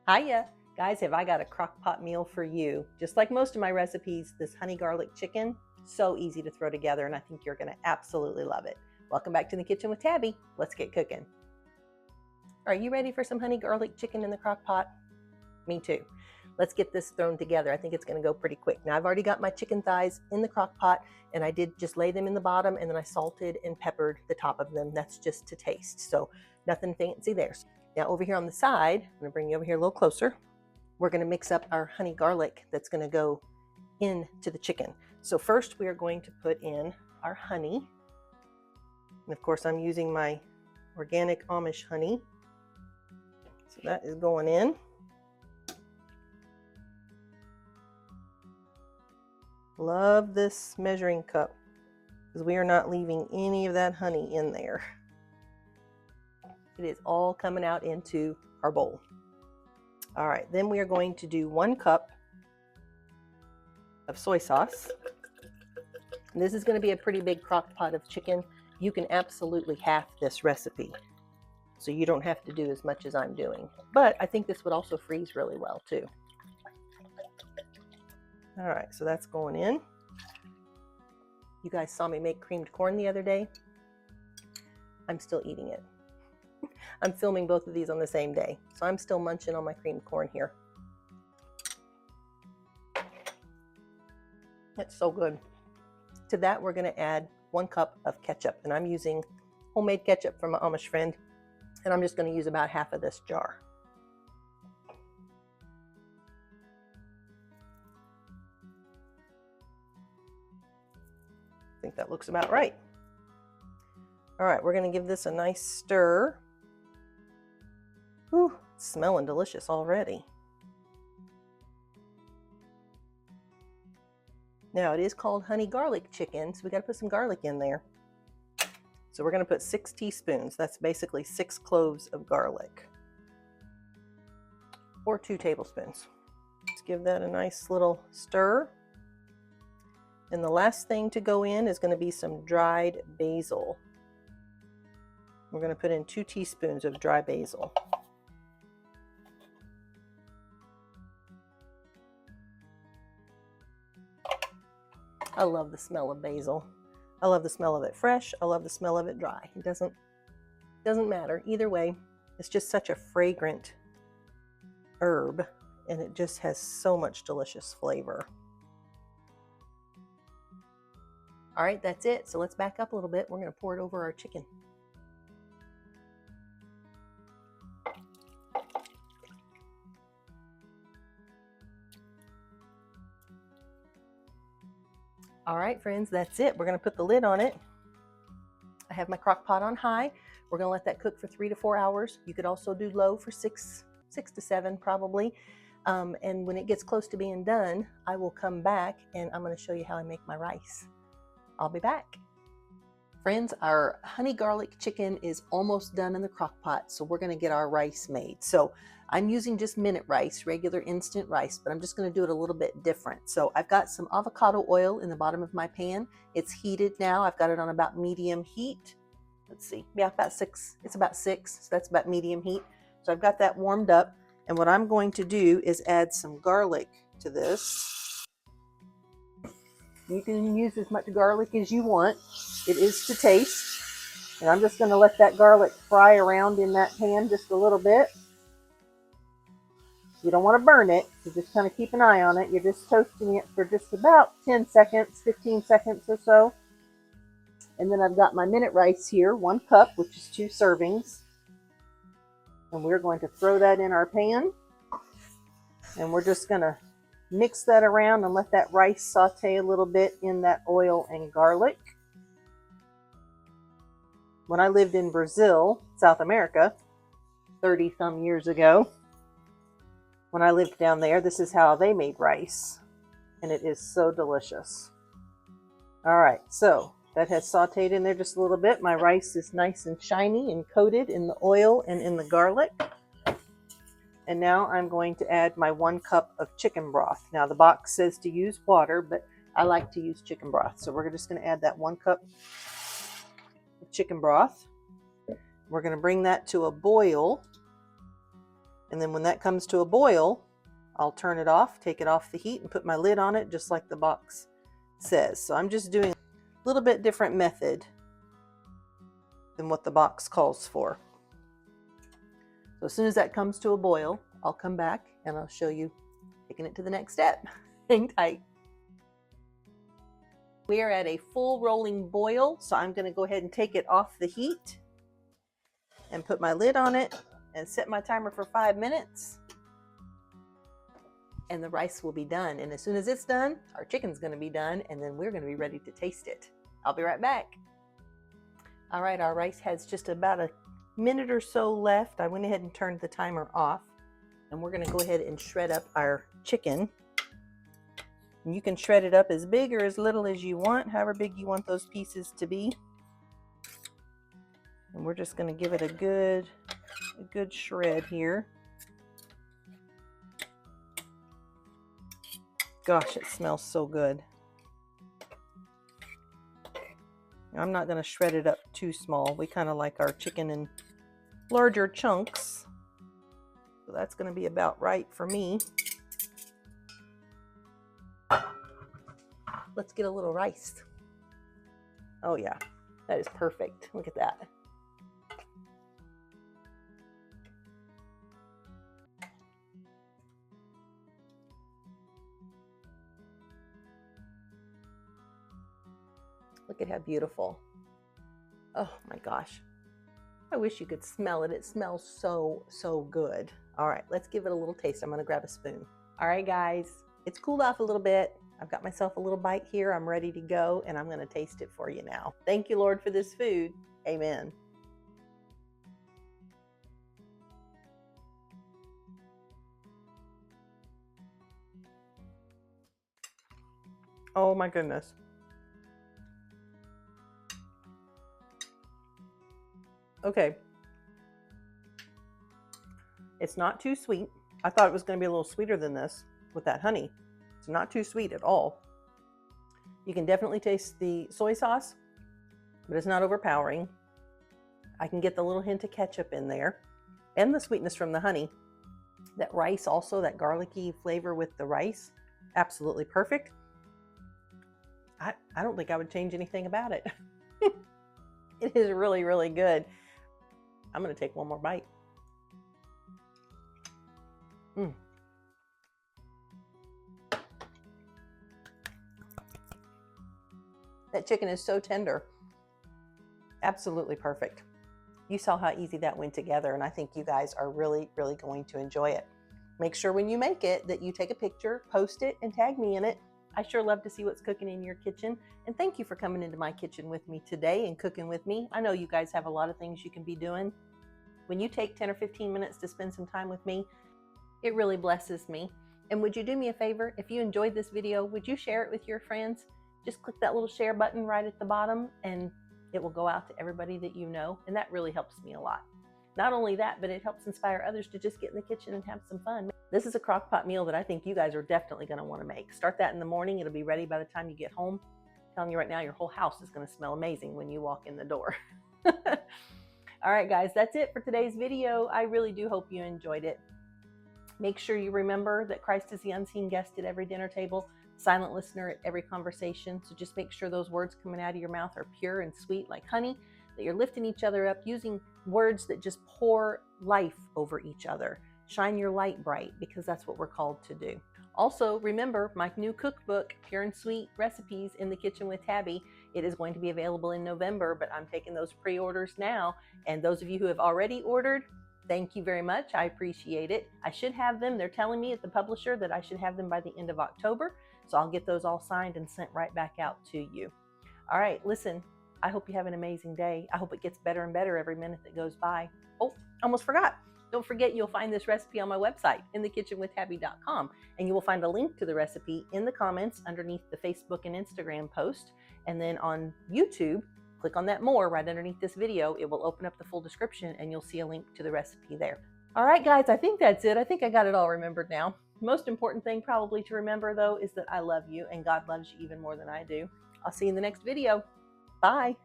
Hiya! Guys, have I got a crock pot meal for you. Just like most of my recipes, this honey garlic chicken, so easy to throw together, and I think you're going to absolutely love it. Welcome back to the kitchen with Tabby. Let's get cooking. Are you ready for some honey garlic chicken in the crock pot? Me too. Let's get this thrown together. I think it's going to go pretty quick. Now, I've already got my chicken thighs in the crock pot, and I did just lay them in the bottom, and then I salted and peppered the top of them. That's just to taste, so nothing fancy there. Now, over here on the side, I'm going to bring you over here a little closer. We're going to mix up our honey garlic that's going to go into the chicken. So first we are going to put in our honey. And of course I'm using my organic Amish honey. So that is going in. Love this measuring cup because we are not leaving any of that honey in there. It is all coming out into our bowl. All right, then we are going to do 1 cup of soy sauce. And this is going to be a pretty big crock pot of chicken. You can absolutely half this recipe, so you don't have to do as much as I'm doing. But I think this would also freeze really well too. All right, so that's going in. You guys saw me make creamed corn the other day. I'm still eating it. I'm filming both of these on the same day, so I'm still munching on my creamed corn here. It's so good. To that, we're going to add 1 cup of ketchup, and I'm using homemade ketchup from my Amish friend, and I'm just going to use about half of this jar. I think that looks about right. All right, we're going to give this a nice stir. Whew, it's smelling delicious already. Now it is called honey garlic chicken, so we got to put some garlic in there. So we're going to put 6 teaspoons. That's basically 6 cloves of garlic, or 2 tablespoons. Let's give that a nice little stir. And the last thing to go in is going to be some dried basil. We're going to put in 2 teaspoons of dry basil. I love the smell of basil. I love the smell of it fresh. I love the smell of it dry. It doesn't matter. Either way, it's just such a fragrant herb, and it just has so much delicious flavor. All right, that's it. So let's back up a little bit. We're going to pour it over our chicken. All right, friends, that's it. We're going to put the lid on it. I have my crock pot on high. We're going to let that cook for 3 to 4 hours. You could also do low for 6 to 7 probably. And when it gets close to being done, I will come back and I'm going to show you how I make my rice. I'll be back. Friends, our honey garlic chicken is almost done in the crock pot, so we're going to get our rice made. So I'm using just minute rice, regular instant rice, but I'm just going to do it a little bit different. So I've got some avocado oil in the bottom of my pan. It's heated now. I've got it on about medium heat. Let's see. Yeah, about 6. It's about 6, so that's about medium heat. So I've got that warmed up, and what I'm going to do is add some garlic to this. You can use as much garlic as you want. It is to taste. And I'm just going to let that garlic fry around in that pan just a little bit. You don't want to burn it. You just kind of keep an eye on it. You're just toasting it for just about 10 seconds, 15 seconds or so. And then I've got my minute rice here, 1 cup, which is 2 servings. And we're going to throw that in our pan. And we're just going to mix that around and let that rice saute a little bit in that oil and garlic. When I lived in Brazil, South America, 30-some years ago, when I lived down there, this is how they made rice. And it is so delicious. All right, so that has sauteed in there just a little bit. My rice is nice and shiny and coated in the oil and in the garlic. And now I'm going to add my 1 cup of chicken broth. Now the box says to use water, but I like to use chicken broth. So we're just going to add that 1 cup of chicken broth. We're going to bring that to a boil. And then when that comes to a boil, I'll turn it off, take it off the heat, and put my lid on it just like the box says. So I'm just doing a little bit different method than what the box calls for. So as soon as that comes to a boil, I'll come back and I'll show you taking it to the next step. Hang tight. We are at a full rolling boil, so I'm going to go ahead and take it off the heat and put my lid on it and set my timer for 5 minutes. And the rice will be done. And as soon as it's done, our chicken's going to be done, and then we're going to be ready to taste it. I'll be right back. All right, our rice has just about a minute or so left. I went ahead and turned the timer off, and we're going to go ahead and shred up our chicken. And you can shred it up as big or as little as you want, however big you want those pieces to be. And we're just going to give it a good shred here. Gosh, it smells so good. I'm not going to shred it up too small. We kind of like our chicken in larger chunks. So that's going to be about right for me. Let's get a little rice. Oh yeah, that is perfect. Look at that. Look at how beautiful. Oh my gosh. I wish you could smell it. It smells so good. All right, let's give it a little taste. I'm gonna grab a spoon. All right, guys, it's cooled off a little bit. I've got myself a little bite here. I'm ready to go, and I'm gonna taste it for you now. Thank you, Lord, for this food. Amen. Oh my goodness. Okay. It's not too sweet. I thought it was going to be a little sweeter than this with that honey. It's not too sweet at all. You can definitely taste the soy sauce, but it's not overpowering. I can get the little hint of ketchup in there and the sweetness from the honey. That rice also, that garlicky flavor with the rice, absolutely perfect. I don't think I would change anything about it. It is really, really good. I'm going to take one more bite. That chicken is so tender. Absolutely perfect. You saw how easy that went together, and I think you guys are really, really going to enjoy it. Make sure when you make it that you take a picture, post it, and tag me in it. I sure love to see what's cooking in your kitchen. And thank you for coming into my kitchen with me today and cooking with me. I know you guys have a lot of things you can be doing. When you take 10 or 15 minutes to spend some time with me, it really blesses me. And would you do me a favor? If you enjoyed this video, would you share it with your friends? Just click that little share button right at the bottom, and it will go out to everybody that you know. And that really helps me a lot. Not only that, but it helps inspire others to just get in the kitchen and have some fun. This is a crock-pot meal that I think you guys are definitely going to want to make. Start that in the morning. It'll be ready by the time you get home. I'm telling you right now, your whole house is going to smell amazing when you walk in the door. All right, guys, that's it for today's video. I really do hope you enjoyed it. Make sure you remember that Christ is the unseen guest at every dinner table, silent listener at every conversation. So just make sure those words coming out of your mouth are pure and sweet like honey, that you're lifting each other up, using words that just pour life over each other. Shine your light bright, because that's what we're called to do. Also, remember my new cookbook, Pure and Sweet Recipes in the Kitchen with Tabbi. It is going to be available in November, but I'm taking those pre-orders now. And those of you who have already ordered, thank you very much. I appreciate it. I should have them. They're telling me at the publisher that I should have them by the end of October. So I'll get those all signed and sent right back out to you. All right, listen, I hope you have an amazing day. I hope it gets better and better every minute that goes by. Oh, almost forgot. Don't forget, you'll find this recipe on my website, inthekitchenwithtabbi.com, and you will find a link to the recipe in the comments underneath the Facebook and Instagram post. And then on YouTube, click on that more right underneath this video. It will open up the full description, and you'll see a link to the recipe there. All right, guys, I think that's it. I think I got it all remembered now. Most important thing probably to remember, though, is that I love you, and God loves you even more than I do. I'll see you in the next video. Bye.